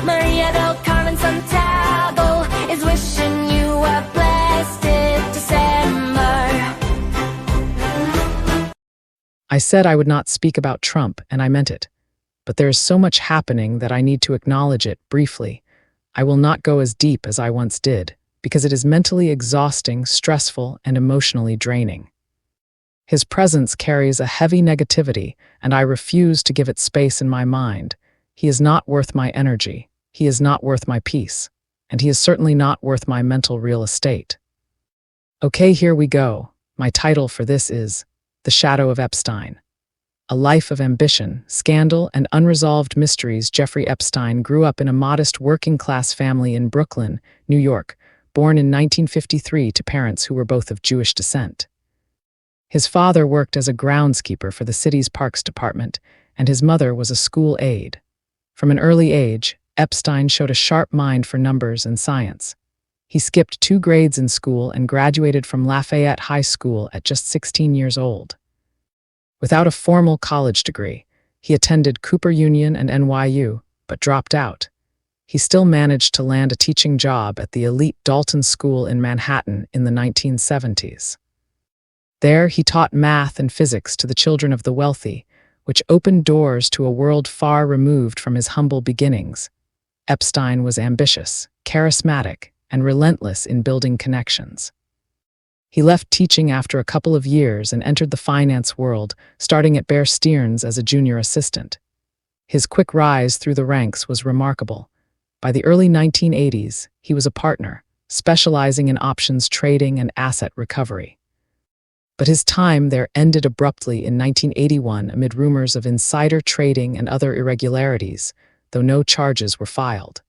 Maria del Carmen Santiago is wishing you a blessed December. I said I would not speak about Trump, and I meant it. But there is so much happening that I need to acknowledge it briefly. I will not go as deep as I once did, because it is mentally exhausting, stressful, and emotionally draining. His presence carries a heavy negativity, and I refuse to give it space in my mind. He is not worth my energy, he is not worth my peace, and he is certainly not worth my mental real estate. Okay, here we go. My title for this is The Shadow of Epstein. A life of ambition, scandal, and unresolved mysteries. Jeffrey Epstein grew up in a modest working-class family in Brooklyn, New York, born in 1953 to parents who were both of Jewish descent. His father worked as a groundskeeper for the city's parks department, and his mother was a school aide. From an early age, Epstein showed a sharp mind for numbers and science. He skipped 2 grades in school and graduated from Lafayette High School at just 16 years old. Without a formal college degree, he attended Cooper Union and NYU, but dropped out. He still managed to land a teaching job at the elite Dalton School in Manhattan in the 1970s. There, he taught math and physics to the children of the wealthy, which opened doors to a world far removed from his humble beginnings. Epstein was ambitious, charismatic, and relentless in building connections. He left teaching after a couple of years and entered the finance world, starting at Bear Stearns as a junior assistant. His quick rise through the ranks was remarkable. By the early 1980s, he was a partner, specializing in options trading and asset recovery. But his time there ended abruptly in 1981 amid rumors of insider trading and other irregularities, though no charges were filed.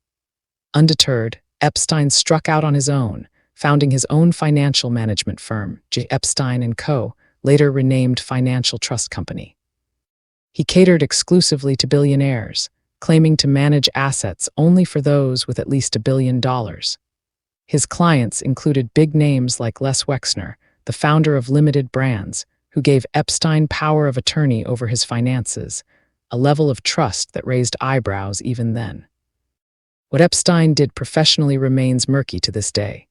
Undeterred, Epstein struck out on his own, founding his own financial management firm, J. Epstein & Co., later renamed Financial Trust Company. He catered exclusively to billionaires, claiming to manage assets only for those with at least $1 billion. His clients included big names like Les Wexner, the founder of Limited Brands, who gave Epstein power of attorney over his finances, a level of trust that raised eyebrows even then. What Epstein did professionally remains murky to this day.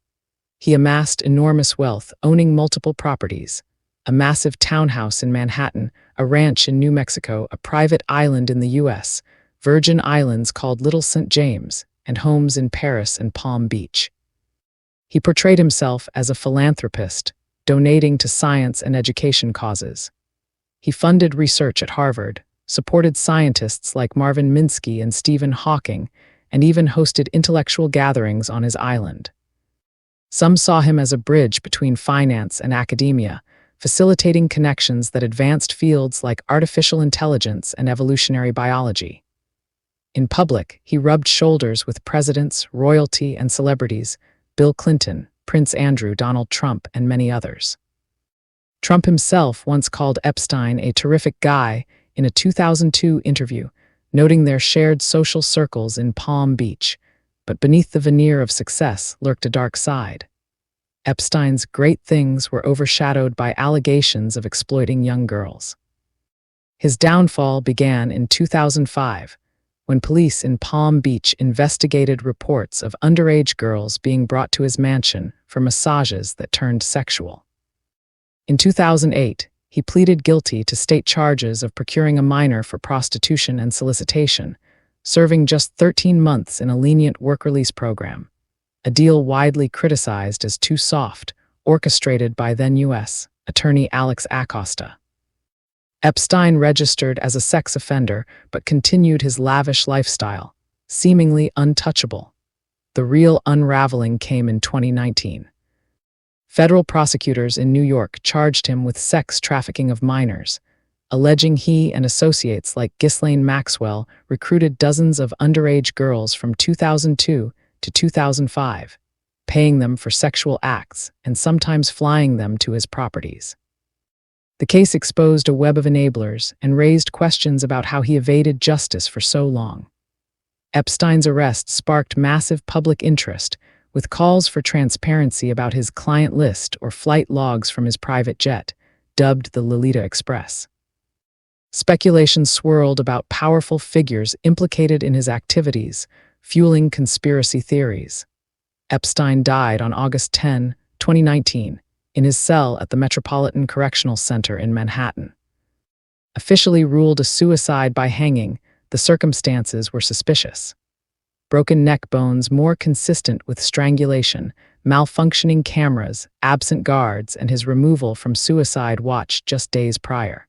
He amassed enormous wealth, owning multiple properties: a massive townhouse in Manhattan, a ranch in New Mexico, a private island in the U.S., Virgin Islands called Little St. James, and homes in Paris and Palm Beach. He portrayed himself as a philanthropist, donating to science and education causes. He funded research at Harvard, supported scientists like Marvin Minsky and Stephen Hawking, and even hosted intellectual gatherings on his island. Some saw him as a bridge between finance and academia, facilitating connections that advanced fields like artificial intelligence and evolutionary biology. In public, he rubbed shoulders with presidents, royalty, and celebrities: Bill Clinton, Prince Andrew, Donald Trump, and many others. Trump himself once called Epstein a terrific guy in a 2002 interview, noting their shared social circles in Palm Beach, but beneath the veneer of success lurked a dark side. Epstein's great things were overshadowed by allegations of exploiting young girls. His downfall began in 2005, when police in Palm Beach investigated reports of underage girls being brought to his mansion for massages that turned sexual. In 2008, he pleaded guilty to state charges of procuring a minor for prostitution and solicitation, serving just 13 months in a lenient work release program, a deal widely criticized as too soft, orchestrated by then U.S. Attorney Alex Acosta. Epstein registered as a sex offender but continued his lavish lifestyle, seemingly untouchable. The real unraveling came in 2019. Federal prosecutors in New York charged him with sex trafficking of minors, alleging he and associates like Ghislaine Maxwell recruited dozens of underage girls from 2002 to 2005, paying them for sexual acts and sometimes flying them to his properties. The case exposed a web of enablers and raised questions about how he evaded justice for so long. Epstein's arrest sparked massive public interest, with calls for transparency about his client list or flight logs from his private jet, dubbed the Lolita Express. Speculation swirled about powerful figures implicated in his activities, fueling conspiracy theories. Epstein died on August 10, 2019, in his cell at the Metropolitan Correctional Center in Manhattan. Officially ruled a suicide by hanging, the circumstances were suspicious. Broken neck bones more consistent with strangulation, malfunctioning cameras, absent guards, and his removal from suicide watch just days prior.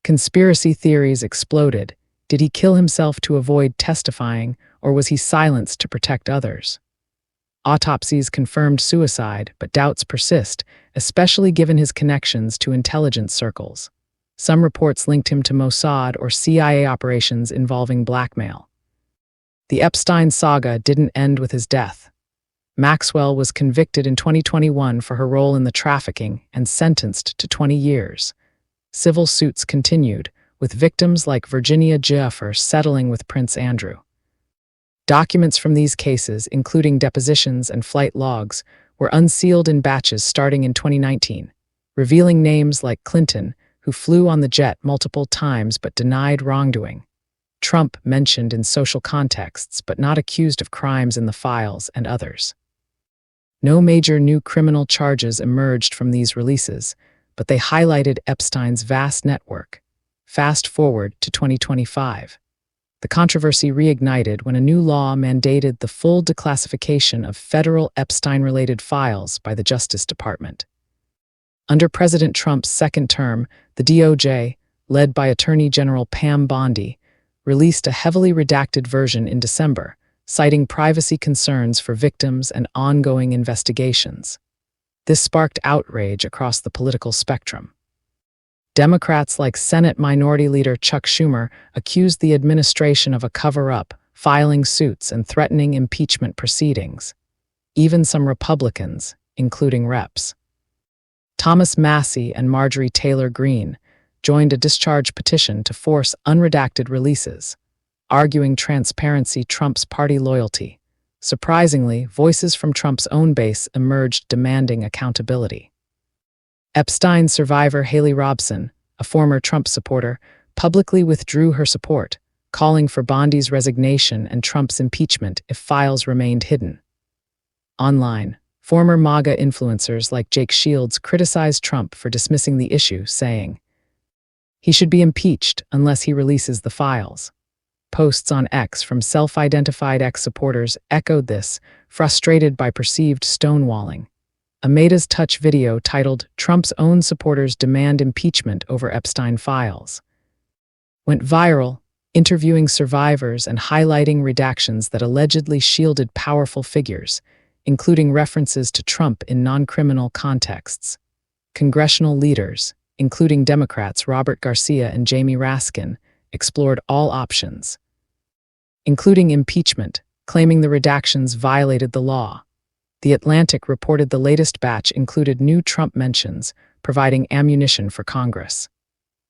Conspiracy theories exploded. Did he kill himself to avoid testifying, or was he silenced to protect others? Autopsies confirmed suicide, but doubts persist, especially given his connections to intelligence circles. Some reports linked him to Mossad or CIA operations involving blackmail. The Epstein saga didn't end with his death. Maxwell was convicted in 2021 for her role in the trafficking and sentenced to 20 years. Civil suits continued, with victims like Virginia Giuffre settling with Prince Andrew. Documents from these cases, including depositions and flight logs, were unsealed in batches starting in 2019, revealing names like Clinton, who flew on the jet multiple times but denied wrongdoing. Trump mentioned in social contexts but not accused of crimes in the files, and others. No major new criminal charges emerged from these releases, but they highlighted Epstein's vast network. Fast forward to 2025. The controversy reignited when a new law mandated the full declassification of federal Epstein-related files by the Justice Department. Under President Trump's second term, the DOJ, led by Attorney General Pam Bondi, released a heavily redacted version in December, citing privacy concerns for victims and ongoing investigations. This sparked outrage across the political spectrum. Democrats like Senate Minority Leader Chuck Schumer accused the administration of a cover-up, filing suits and threatening impeachment proceedings. Even some Republicans, including Reps. Thomas Massie and Marjorie Taylor Greene joined a discharge petition to force unredacted releases, arguing transparency trumps party loyalty. Surprisingly, voices from Trump's own base emerged demanding accountability. Epstein survivor Haley Robson, a former Trump supporter, publicly withdrew her support, calling for Bondi's resignation and Trump's impeachment if files remained hidden. Online, former MAGA influencers like Jake Shields criticized Trump for dismissing the issue, saying, "He should be impeached unless he releases the files." Posts on X from self-identified ex-supporters echoed this, frustrated by perceived stonewalling. A Maida's Touch video titled "Trump's Own Supporters Demand Impeachment Over Epstein Files" went viral, interviewing survivors and highlighting redactions that allegedly shielded powerful figures, including references to Trump in non-criminal contexts. Congressional leaders, including Democrats Robert Garcia and Jamie Raskin, explored all options, including impeachment, claiming the redactions violated the law. The Atlantic reported the latest batch included new Trump mentions, providing ammunition for Congress.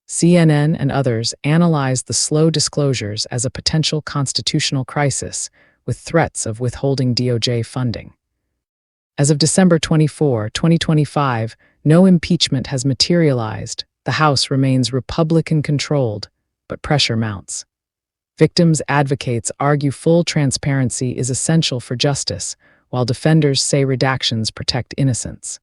CNN and others analyzed the slow disclosures as a potential constitutional crisis, with threats of withholding DOJ funding. As of December 24, 2025, no impeachment has materialized. The House remains Republican-controlled, but pressure mounts. Victims' advocates argue full transparency is essential for justice, while defenders say redactions protect innocence.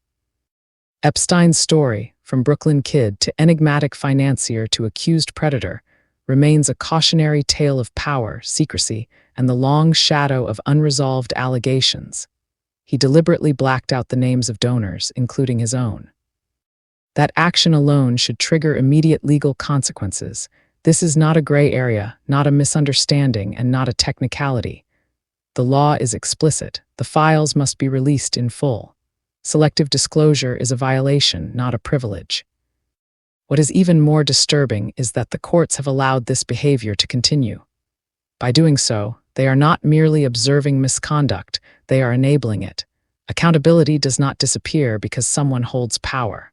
Epstein's story, from Brooklyn Kid to enigmatic financier to accused predator, remains a cautionary tale of power, secrecy, and the long shadow of unresolved allegations. He deliberately blacked out the names of donors, including his own. That action alone should trigger immediate legal consequences. This is not a gray area, not a misunderstanding, and not a technicality. The law is explicit. The files must be released in full. Selective disclosure is a violation, not a privilege. What is even more disturbing is that the courts have allowed this behavior to continue. By doing so, they are not merely observing misconduct, they are enabling it. Accountability does not disappear because someone holds power.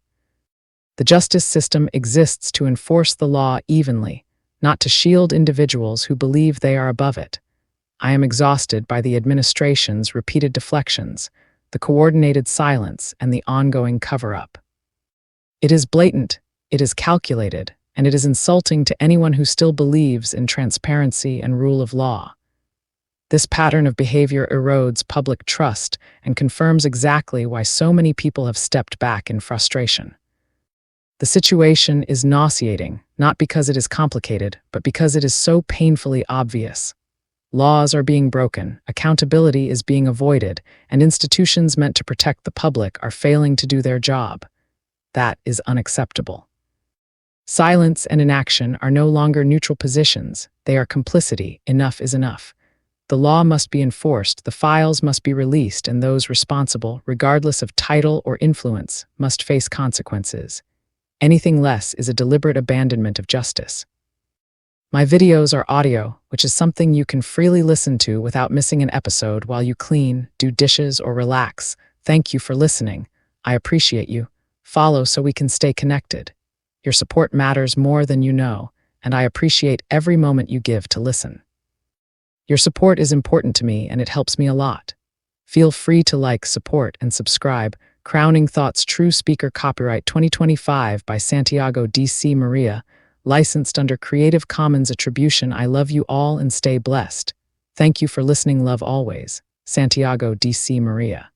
The justice system exists to enforce the law evenly, not to shield individuals who believe they are above it. I am exhausted by the administration's repeated deflections, the coordinated silence, and the ongoing cover-up. It is blatant, it is calculated, and it is insulting to anyone who still believes in transparency and rule of law. This pattern of behavior erodes public trust and confirms exactly why so many people have stepped back in frustration. The situation is nauseating, not because it is complicated, but because it is so painfully obvious. Laws are being broken, accountability is being avoided, and institutions meant to protect the public are failing to do their job. That is unacceptable. Silence and inaction are no longer neutral positions, they are complicity. Enough is enough. The law must be enforced, the files must be released, and those responsible, regardless of title or influence, must face consequences. Anything less is a deliberate abandonment of justice. My videos are audio, which is something you can freely listen to without missing an episode while you clean, do dishes, or relax. Thank you for listening. I appreciate you. Follow so we can stay connected. Your support matters more than you know, and I appreciate every moment you give to listen. Your support is important to me, and it helps me a lot. Feel free to like, support, and subscribe. Crowning Thoughts True Speaker Copyright 2025 by Santiago D.C. Maria, licensed under Creative Commons Attribution. I love you all and stay blessed. Thank you for listening. Love always. Santiago D.C. Maria.